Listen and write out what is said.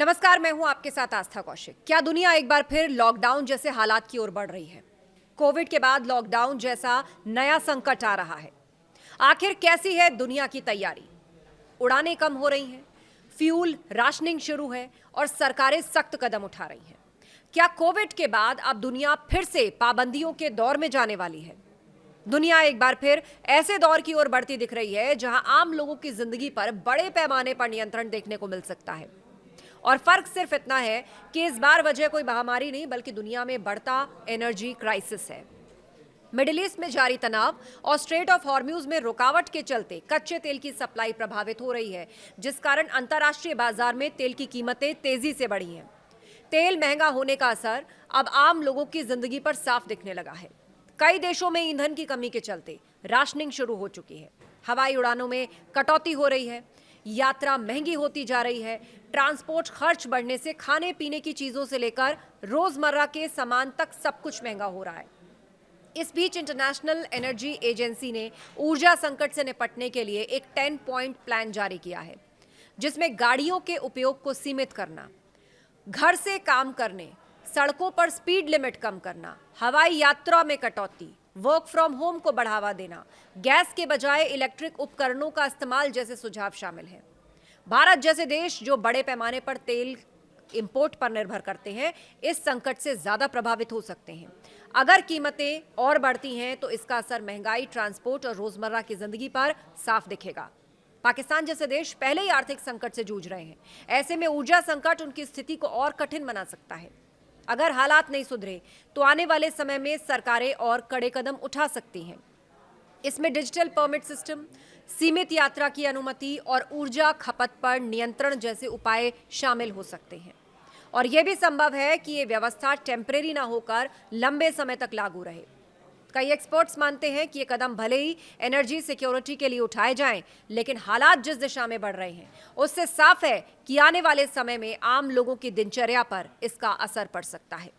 नमस्कार, मैं हूं आपके साथ आस्था कौशिक। क्या दुनिया एक बार फिर लॉकडाउन जैसे हालात की ओर बढ़ रही है? कोविड के बाद लॉकडाउन जैसा नया संकट आ रहा है। आखिर कैसी है दुनिया की तैयारी? उड़ानें कम हो रही हैं, फ्यूल राशनिंग शुरू है और सरकारें सख्त कदम उठा रही हैं। क्या कोविड के बाद अब दुनिया फिर से पाबंदियों के दौर में जाने वाली है? दुनिया एक बार फिर ऐसे दौर की ओर बढ़ती दिख रही है जहां आम लोगों की जिंदगी पर बड़े पैमाने पर नियंत्रण देखने को मिल सकता है। और फर्क सिर्फ इतना है कि इस बार वजह कोई महामारी नहीं बल्कि दुनिया में बढ़ता एनर्जी क्राइसिस है। मिडिल ईस्ट में जारी तनाव और स्ट्रेट ऑफ हॉर्म्यूज में रुकावट के चलते कच्चे तेल की सप्लाई प्रभावित हो रही है, जिस कारण अंतर्राष्ट्रीय बाजार में तेल की कीमतें तेजी से बढ़ी हैं। तेल महंगा होने का असर अब आम लोगों की जिंदगी पर साफ दिखने लगा है। कई देशों में ईंधन की कमी के चलते राशनिंग शुरू हो चुकी है। हवाई उड़ानों में कटौती हो रही है, यात्रा महंगी होती जा रही है। ट्रांसपोर्ट खर्च बढ़ने से खाने पीने की चीजों से लेकर रोजमर्रा के सामान तक सब कुछ महंगा हो रहा है। इस बीच इंटरनेशनल एनर्जी एजेंसी ने ऊर्जा संकट से निपटने के लिए एक 10 पॉइंट प्लान जारी किया है, जिसमें गाड़ियों के उपयोग को सीमित करना, घर से काम करने, सड़कों पर स्पीड लिमिट कम करना, हवाई यात्रा में कटौती, वर्क फ्रॉम होम को बढ़ावा देना, गैस के बजाय इलेक्ट्रिक उपकरणों का इस्तेमाल जैसे सुझाव शामिल हैं। भारत जैसे देश जो बड़े पैमाने पर तेल इंपोर्ट पर निर्भर करते हैं, इस संकट से ज्यादा प्रभावित हो सकते हैं। अगर कीमतें और बढ़ती हैं तो इसका असर महंगाई, ट्रांसपोर्ट और रोजमर्रा की जिंदगी पर साफ दिखेगा। पाकिस्तान जैसे देश पहले ही आर्थिक संकट से जूझ रहे हैं। ऐसे में ऊर्जा संकट उनकी स्थिति को और कठिन बना सकता है। अगर हालात नहीं सुधरे तो आने वाले समय में सरकारें और कड़े कदम उठा सकती हैं। इसमें डिजिटल परमिट सिस्टम, सीमित यात्रा की अनुमति और ऊर्जा खपत पर नियंत्रण जैसे उपाय शामिल हो सकते हैं। और यह भी संभव है कि ये व्यवस्था टेम्परेरी ना होकर लंबे समय तक लागू रहे। कई एक्सपर्ट्स मानते हैं कि ये कदम भले ही एनर्जी सिक्योरिटी के लिए उठाए जाएं, लेकिन हालात जिस दिशा में बढ़ रहे हैं उससे साफ है कि आने वाले समय में आम लोगों की दिनचर्या पर इसका असर पड़ सकता है।